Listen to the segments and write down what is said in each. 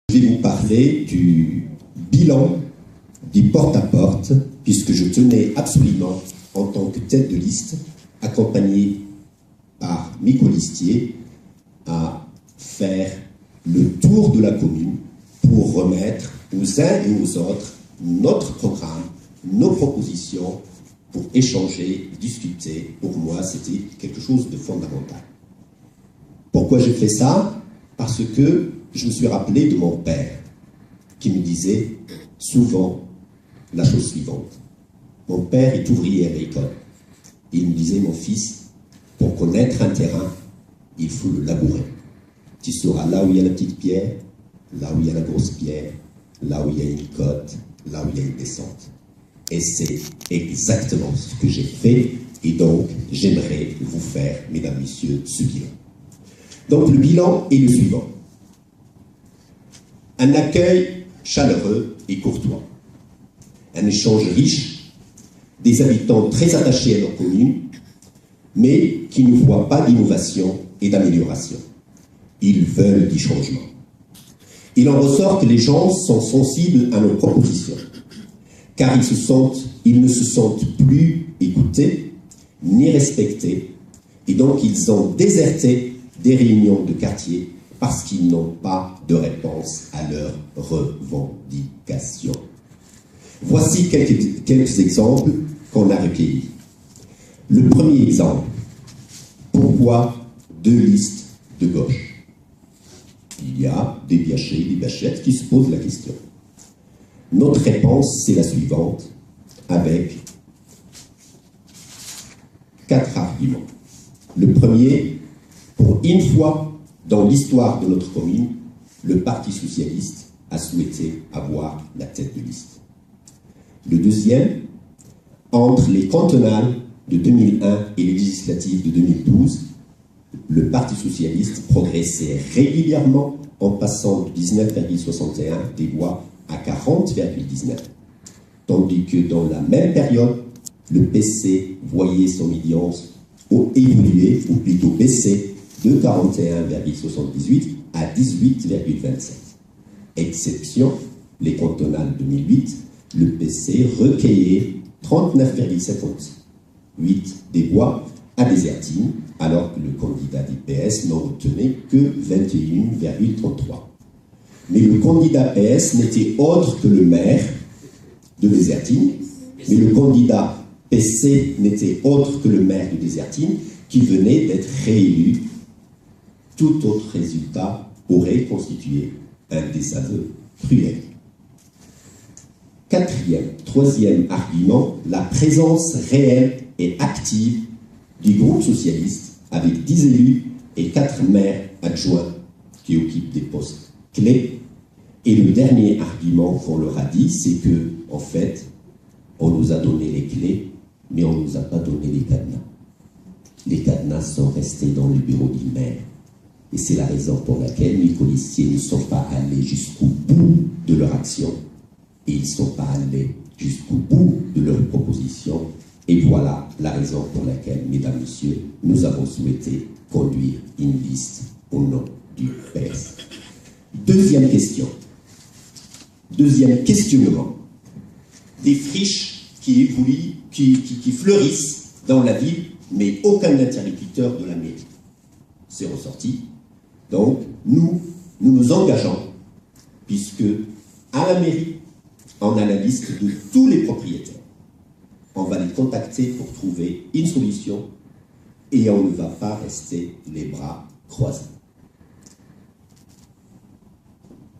Je vais vous parler du bilan du porte-à-porte, puisque je tenais absolument, en tant que tête de liste, accompagné par mes colistiers, à faire le tour de la commune pour remettre aux uns et aux autres notre programme, nos propositions, pour échanger, discuter. Pour moi, c'était quelque chose de fondamental. Pourquoi j'ai fait ça? Parce que je me suis rappelé de mon père, qui me disait souvent la chose suivante. Mon père est ouvrier agricole. Il me disait, mon fils, pour connaître un terrain, il faut le labourer. Tu sauras là où il y a la petite pierre, là où il y a la grosse pierre, là où il y a une côte, là où il y a une descente. Et c'est exactement ce que j'ai fait, et donc j'aimerais vous faire, mesdames, messieurs, ce bilan. Donc le bilan est le suivant. Un accueil chaleureux et courtois. Un échange riche, des habitants très attachés à leur commune, mais qui ne voient pas d'innovation et d'amélioration. Ils veulent du changement. Il en ressort que les gens sont sensibles à nos propositions, car ils ne se sentent plus écoutés, ni respectés, et donc ils ont déserté des réunions de quartier parce qu'ils n'ont pas de réponse à leurs revendications. Voici quelques exemples qu'on a recueillis. Le premier exemple, pourquoi deux listes de gauche? Il y a des biachets et des bachettes qui se posent la question. Notre réponse, c'est la suivante, avec 4 arguments. Le premier, pour une fois dans l'histoire de notre commune, le Parti socialiste a souhaité avoir la tête de liste. Le deuxième, entre les cantonales de 2001 et les législatives de 2012, le Parti socialiste progressait régulièrement en passant de 19,61 des voix à 40,19. Tandis que dans la même période, le PC voyait son audience évoluer, ou plutôt baisser, de 41,78 à 18,27. Exception, les cantonales 2008, le PC recueillait 39,58 des voix à Désertine, alors que le candidat du PS n'en obtenait que 21,33. Mais le candidat PS n'était autre que le maire de Désertine, mais le candidat PC n'était autre que le maire de Désertine, qui venait d'être réélu. Tout autre résultat aurait constitué un désaveu cruel. Troisième argument, la présence réelle et active du groupe socialiste avec 10 élus et 4 maires adjoints qui occupent des postes clés. Et le dernier argument qu'on leur a dit, c'est que, en fait, on nous a donné les clés, mais on ne nous a pas donné les cadenas. Les cadenas sont restés dans le bureau du maire. Et c'est la raison pour laquelle mes colistiers ne sont pas allés jusqu'au bout de leur action. Et ils ne sont pas allés jusqu'au bout de leurs propositions. Et voilà la raison pour laquelle, mesdames, messieurs, nous avons souhaité conduire une liste au nom du PS. Deuxième question. Deuxième questionnement. Des friches qui évoluent, qui fleurissent dans la ville, mais aucun interlocuteur de la mairie. C'est ressorti. Donc, nous nous engageons, puisque à la mairie, on a la liste de tous les propriétaires. On va les contacter pour trouver une solution et on ne va pas rester les bras croisés.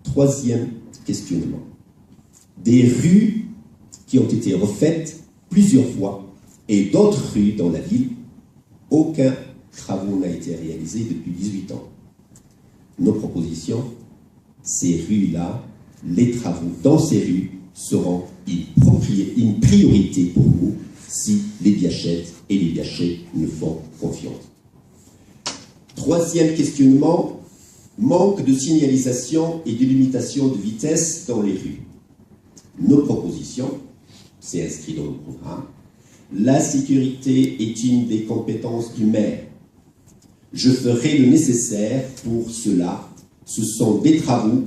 Troisième questionnement. Des rues qui ont été refaites plusieurs fois et d'autres rues dans la ville, aucun travaux n'a été réalisé depuis 18 ans. Nos propositions, ces rues-là, les travaux dans ces rues seront une priorité pour nous si les biachettes et les biachets nous font confiance. Troisième questionnement, manque de signalisation et de limitation de vitesse dans les rues. Nos propositions, c'est inscrit dans le programme. La sécurité est une des compétences du maire. Je ferai le nécessaire pour cela. Ce sont des travaux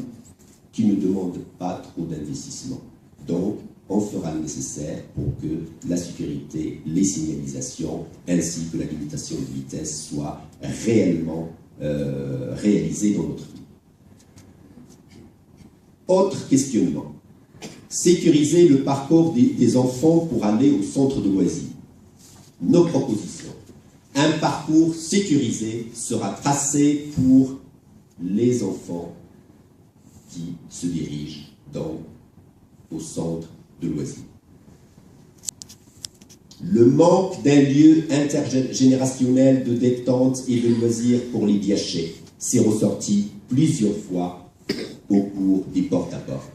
qui ne demandent pas trop d'investissement. Donc, on fera le nécessaire pour que la sécurité, les signalisations, ainsi que la limitation de vitesse soient réellement réalisées dans notre ville. Autre questionnement. Sécuriser le parcours des enfants pour aller au centre de loisirs. Nos propositions. Un parcours sécurisé sera tracé pour les enfants qui se dirigent au centre de loisirs. Le manque d'un lieu intergénérationnel de détente et de loisirs pour les Biachais s'est ressorti plusieurs fois au cours des porte-à-porte.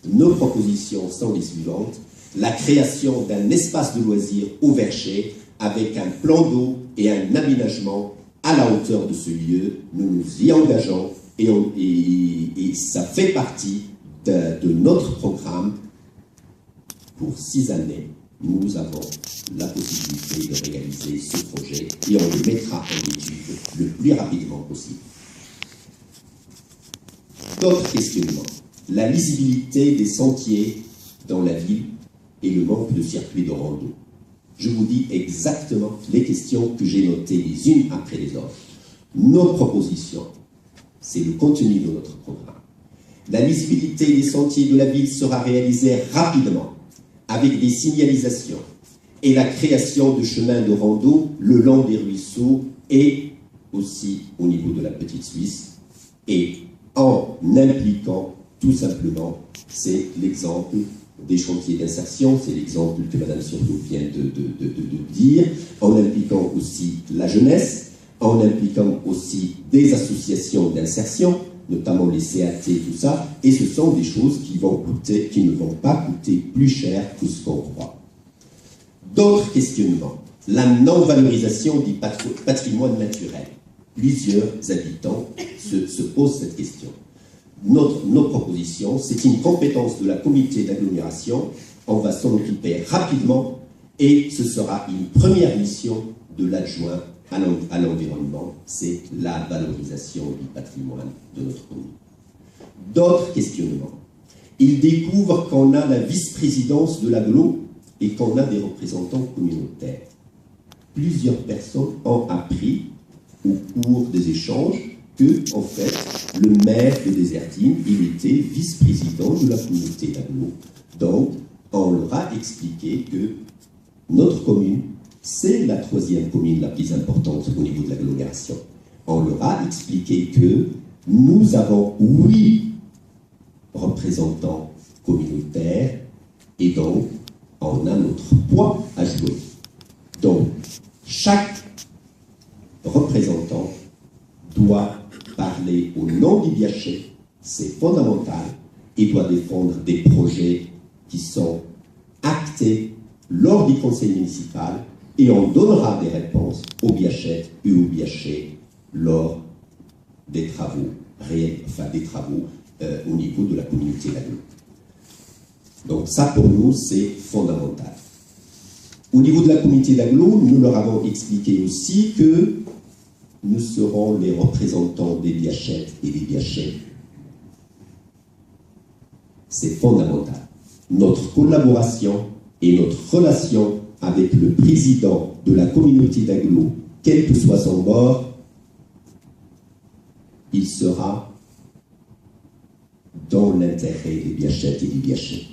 Nos propositions sont les suivantes. La création d'un espace de loisirs au Vercher avec un plan d'eau et un aménagement à la hauteur de ce lieu. Nous nous y engageons et ça fait partie de notre programme. Pour 6 années, nous avons la possibilité de réaliser ce projet et on le mettra en étude le plus rapidement possible. D'autres questionnements. La lisibilité des sentiers dans la ville et le manque de circuits de rando. Je vous dis exactement les questions que j'ai notées les unes après les autres. Nos propositions, c'est le contenu de notre programme. La lisibilité des sentiers de la ville sera réalisée rapidement avec des signalisations et la création de chemins de rando le long des ruisseaux et aussi au niveau de la Petite Suisse et en impliquant tout simplement, c'est l'exemple des chantiers d'insertion, c'est l'exemple que Mme Surtout vient de dire, en impliquant aussi la jeunesse, en impliquant aussi des associations d'insertion, notamment les CAT, tout ça, et ce sont des choses qui ne vont pas coûter plus cher que ce qu'on croit. D'autres questionnements. La non-valorisation du patrimoine naturel. Plusieurs habitants se posent cette question. Nos propositions, c'est une compétence de la communauté d'agglomération. On va s'en occuper rapidement et ce sera une première mission de l'adjoint à l'environnement, c'est la valorisation du patrimoine de notre commune. D'autres questionnements. Ils découvrent qu'on a la vice-présidence de l'agglo et qu'on a des représentants communautaires. Plusieurs personnes ont appris au cours des échanges que, en fait, le maire de Désertine, il était vice-président de la communauté d'agglo. Donc, on leur a expliqué que notre commune, c'est la 3e commune la plus importante au niveau de l'agglomération. On leur a expliqué que nous avons 8 représentants communautaires et donc on a notre poids à jouer. Donc, chaque représentant doit parler au nom du Biachet, c'est fondamental, et doit défendre des projets qui sont actés lors du conseil municipal et on donnera des réponses au Biachet et au Biachet lors des travaux réels, enfin des travaux au niveau de la communauté d'agglo. Donc ça pour nous c'est fondamental. Au niveau de la communauté d'agglo, nous leur avons expliqué aussi que nous serons les représentants des Biachets et des Biachets. C'est fondamental. Notre collaboration et notre relation avec le président de la communauté d'agglo, quel que soit son bord, il sera dans l'intérêt des Biachets et des Biachets.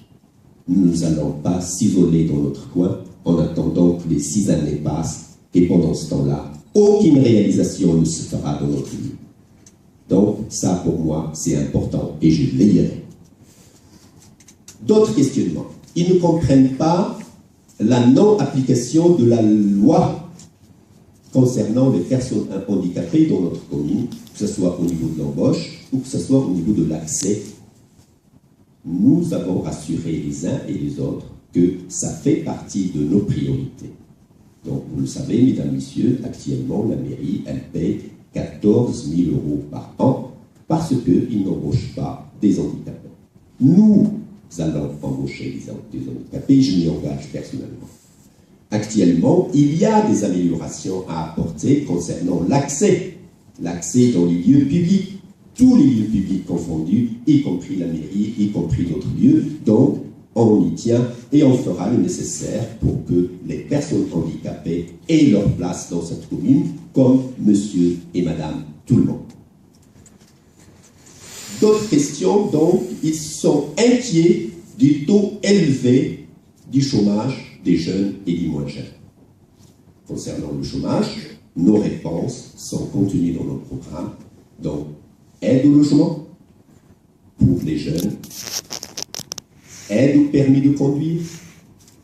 Nous n'allons pas s'isoler dans notre coin en attendant que les 6 années passent et pendant ce temps-là, aucune réalisation ne se fera dans notre vie. Donc, ça pour moi, c'est important et je veillerai. D'autres questionnements. Ils ne comprennent pas la non-application de la loi concernant les personnes handicapées dans notre commune, que ce soit au niveau de l'embauche ou que ce soit au niveau de l'accès. Nous avons rassuré les uns et les autres que ça fait partie de nos priorités. Donc, vous le savez, mesdames, messieurs, actuellement, la mairie, elle paie 14 000 € par an parce qu'ils n'embauchent pas des handicapés. Nous allons embaucher des handicapés, je m'y engage personnellement. Actuellement, il y a des améliorations à apporter concernant l'accès dans les lieux publics. tous les lieux publics confondus, y compris la mairie, y compris d'autres lieux. Donc, on y tient et on fera le nécessaire pour que les personnes handicapées aient leur place dans cette commune, comme monsieur et madame tout le monde. D'autres questions, donc, ils sont inquiets du taux élevé du chômage des jeunes et des moins jeunes. Concernant le chômage, nos réponses sont contenues dans notre programme. Donc, aide au logement pour les jeunes, aide au permis de conduire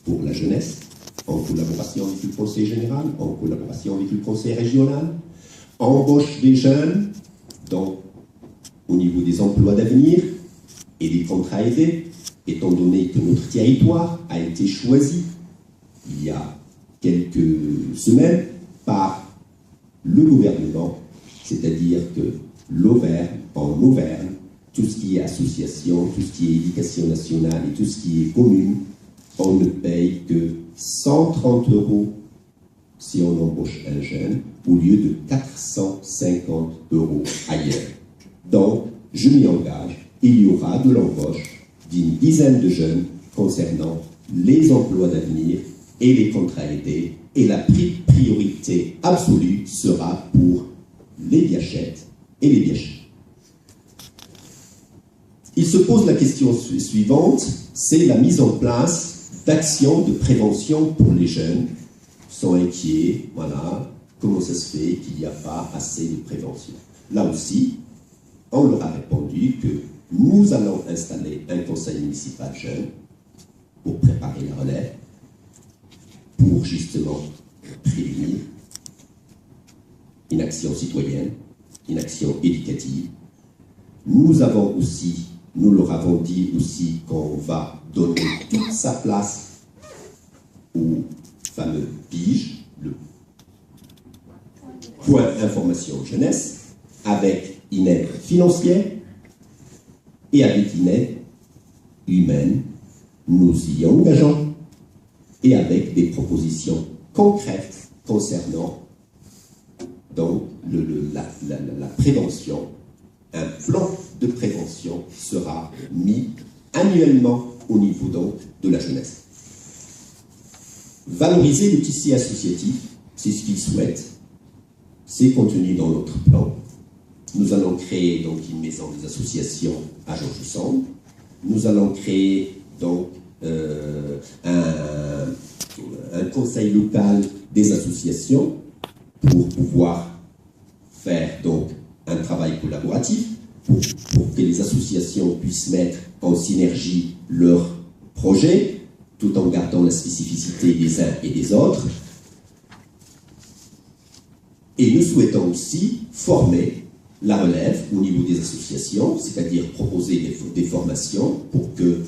pour la jeunesse, en collaboration avec le Conseil général, en collaboration avec le Conseil régional, embauche des jeunes, donc au niveau des emplois d'avenir et des contrats aidés, étant donné que notre territoire a été choisi il y a quelques semaines par le gouvernement, c'est-à-dire que l'Auvergne, en Auvergne, tout ce qui est association, tout ce qui est éducation nationale et tout ce qui est commune, on ne paye que 130 € si on embauche un jeune, au lieu de 450 € ailleurs. Donc, je m'y engage, il y aura de l'embauche d'une dizaine de jeunes concernant les emplois d'avenir et les contrats aidés, et la priorité absolue sera pour les Biachettes et les Biachets. Il se pose la question suivante, c'est la mise en place d'actions de prévention pour les jeunes. Ils sont inquiets, voilà, comment ça se fait qu'il n'y a pas assez de prévention. Là aussi, on leur a répondu que nous allons installer un conseil municipal jeune pour préparer la relève, pour justement prévenir une action citoyenne, une action éducative. Nous leur avons dit aussi qu'on va donner toute sa place au fameux PIGE, le point information jeunesse, avec une aide financière et avec une aide humaine. Nous y engageons et avec des propositions concrètes concernant donc la prévention. Un plan de prévention sera mis annuellement au niveau donc de la jeunesse. Valoriser le tissu associatif, c'est ce qu'ils souhaitent, c'est contenu dans notre plan. Nous allons créer donc une maison des associations à Georges Sand. Nous allons créer donc un conseil local des associations pour pouvoir faire donc un travail collaboratif, pour que les associations puissent mettre en synergie leurs projets, tout en gardant la spécificité des uns et des autres. Et nous souhaitons aussi former la relève au niveau des associations, c'est-à-dire proposer des formations pour que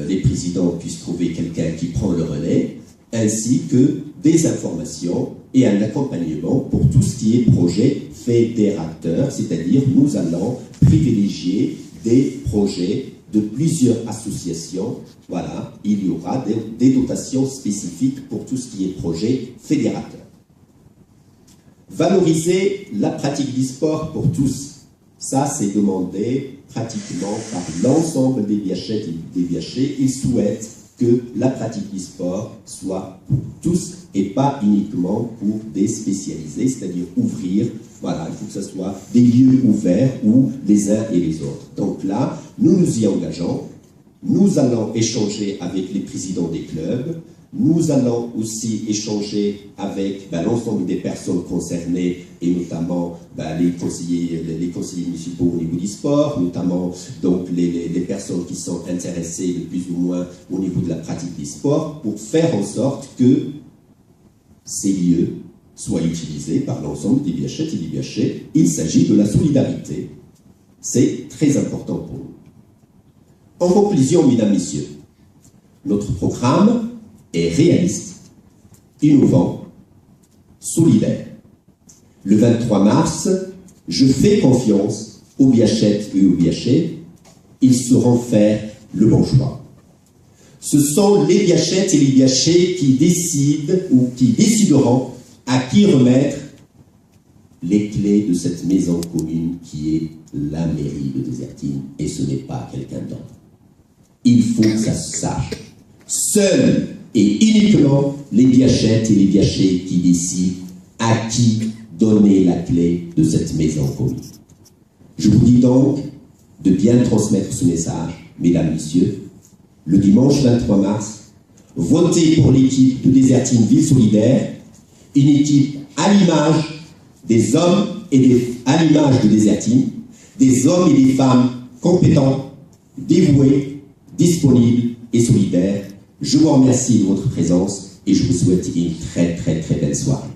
les présidents puissent trouver quelqu'un qui prend le relais, ainsi que des informations et un accompagnement pour tout ce qui est projet fédérateur, c'est-à-dire nous allons privilégier des projets de plusieurs associations. Voilà, il y aura des dotations spécifiques pour tout ce qui est projet fédérateur. Valoriser la pratique du sport pour tous. Ça, c'est demandé pratiquement par l'ensemble des Biachettes et des Biachets. Ils souhaitent que la pratique du sport soit pour tous et pas uniquement pour des spécialisés, c'est-à-dire ouvrir, voilà, il faut que ce soit des lieux ouverts où les uns et les autres. Donc là, nous nous y engageons, nous allons échanger avec les présidents des clubs, nous allons aussi échanger avec l'ensemble des personnes concernées et notamment les conseillers municipaux au niveau du sport, notamment donc les personnes qui sont intéressées de plus ou moins au niveau de la pratique du sport pour faire en sorte que ces lieux soient utilisés par l'ensemble des Biachettes et des Biachets. Il s'agit de la solidarité. C'est très important pour nous. En conclusion, mesdames, messieurs, notre programme est réaliste, innovant, solidaire. Le 23 mars, je fais confiance aux Biachettes et aux Biachets. Ils sauront faire le bon choix. Ce sont les Biachettes et les Biachets qui décident ou qui décideront à qui remettre les clés de cette maison commune qui est la mairie de Désertine, et ce n'est pas quelqu'un d'autre. Il faut que ça se sache. Seuls et uniquement les Biachettes et les Biachets qui décident à qui donner la clé de cette maison commune. Je vous dis donc de bien transmettre ce message, mesdames, messieurs. Le dimanche 23 mars, votez pour l'équipe de Désertine Ville Solidaire, une équipe à l'image des hommes à l'image de Désertine, des hommes et des femmes compétents, dévoués, disponibles et solidaires. Je vous remercie de votre présence et je vous souhaite une très très très belle soirée.